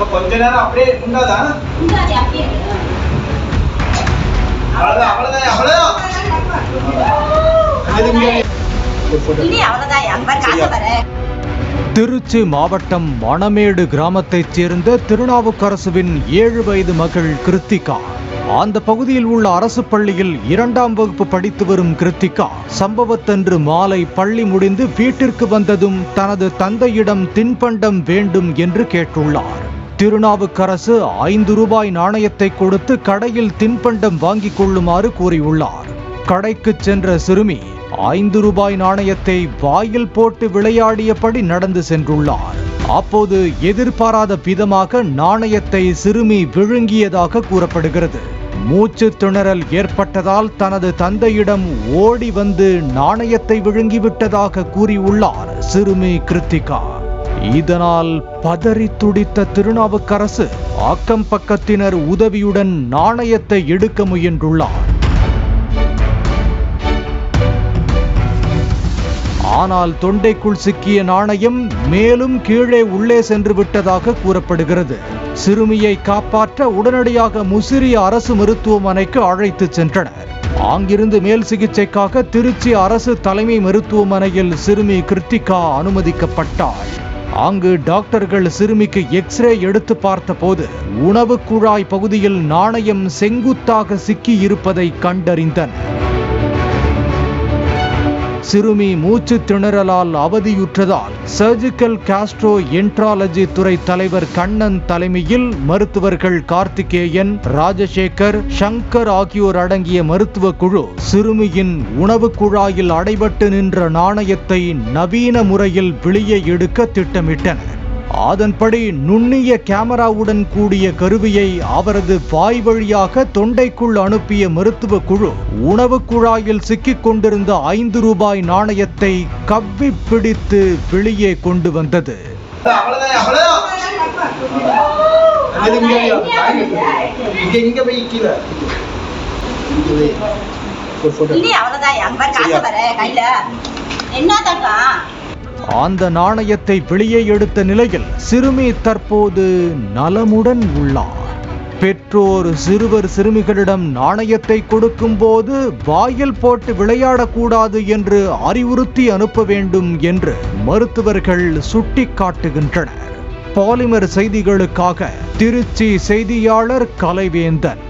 கொஞ்ச நேரம் அப்படியே உண்டாதா? திருச்சி மாவட்டம் மணமேடு கிராமத்தைச் சேர்ந்த திருநாவுக்கரசுவின் 7 வயது மகள் கிருத்திகா. அந்த பகுதியில் உள்ள அரசு பள்ளியில் 2ஆம் வகுப்பு படித்து வரும் கிருத்திகா சம்பவத்தன்று மாலை பள்ளி முடிந்து வீட்டிற்கு வந்ததும் தனது தந்தையிடம் தின்பண்டம் வேண்டும் என்று கேட்டுள்ளார். திருநாவுக்கரசு 5 ரூபாய் நாணயத்தை கொடுத்து கடையில் தின்பண்டம் வாங்கிக் கொள்ளுமாறு கூறியுள்ளார். கடைக்கு சென்ற சிறுமி 5 ரூபாய் நாணயத்தை வாயில் போட்டு விளையாடியபடி நடந்து சென்றுள்ளார். அப்போது எதிர்பாராத விதமாக நாணயத்தை சிறுமி விழுங்கியதாக கூறப்படுகிறது. மூச்சு திணறல் ஏற்பட்டதால் தனது தந்தையிடம் ஓடி வந்து நாணயத்தை விழுங்கிவிட்டதாக கூறியுள்ளார் சிறுமி கிருத்திகா. இதனால் பதறி துடித்த திருநாவுக்கரசு அக்கம் பக்கத்தினர் உதவியுடன் நாணயத்தை எடுக்க முயன்றுள்ளார். ஆனால் தொண்டைக்குள் சிக்கிய நாணயம் மேலும் கீழே உள்ளே சென்று விட்டதாக கூறப்படுகிறது. சிறுமியை காப்பாற்ற உடனடியாக முசிறி அரசு மருத்துவமனைக்கு அழைத்து சென்றனர். அங்கிருந்து மேல் சிகிச்சைக்காக திருச்சி அரசு தலைமை மருத்துவமனையில் சிறுமி கிருத்திகா அனுமதிக்கப்பட்டாள். அங்கு டாக்டர்கள் சிறுமிக்கு எக்ஸ்ரே எடுத்து பார்த்தபோது உணவு குழாய் பகுதியில் நாணயம் செங்குத்தாக சிக்கி இருப்பதை கண்டறிந்தனர். சிறுமி மூச்சு திணறலால் அவதியுற்றதால் சர்ஜிக்கல் காஸ்ட்ரோ என்ட்ராலஜி துறை தலைவர் கண்ணன் தலைமையில் மருத்துவர்கள் கார்த்திகேயன், ராஜசேகர், சங்கர் ஆகியோர் அடங்கிய மருத்துவ குழு சிறுமியின் உணவு குழாயில் அடைபட்டு நின்ற நாணயத்தை நவீன முறையில் வெளியே எடுக்க திட்டமிட்டனர். அதன்படி நுண்ணிய கேமராவுடன் கூடிய கருவியை அவரது வாய் வழியாக தொண்டைக்குள் அனுப்பிய மருத்துவ குழு உணவு குழாயில் சிக்கிக் கொண்டிருந்த 5 ரூபாய் நாணயத்தை கவ்வி பிடித்து வெளியே கொண்டு வந்தது. அந்த நாணயத்தை வெளியே எடுத்த நிலையில் சிறுமி தற்போது நலமுடன் உள்ளார். பெற்றோர் சிறுவர் சிறுமிகளிடம் நாணயத்தை கொடுக்கும் போது வாயில் போட்டு விளையாடக்கூடாது என்று அறிவுறுத்தி அனுப்ப வேண்டும் என்று மருத்துவர்கள் சுட்டிக்காட்டுகின்றனர். பாலிமர் செய்திகளுக்காக திருச்சி செய்தியாளர் கலைவேந்தன்.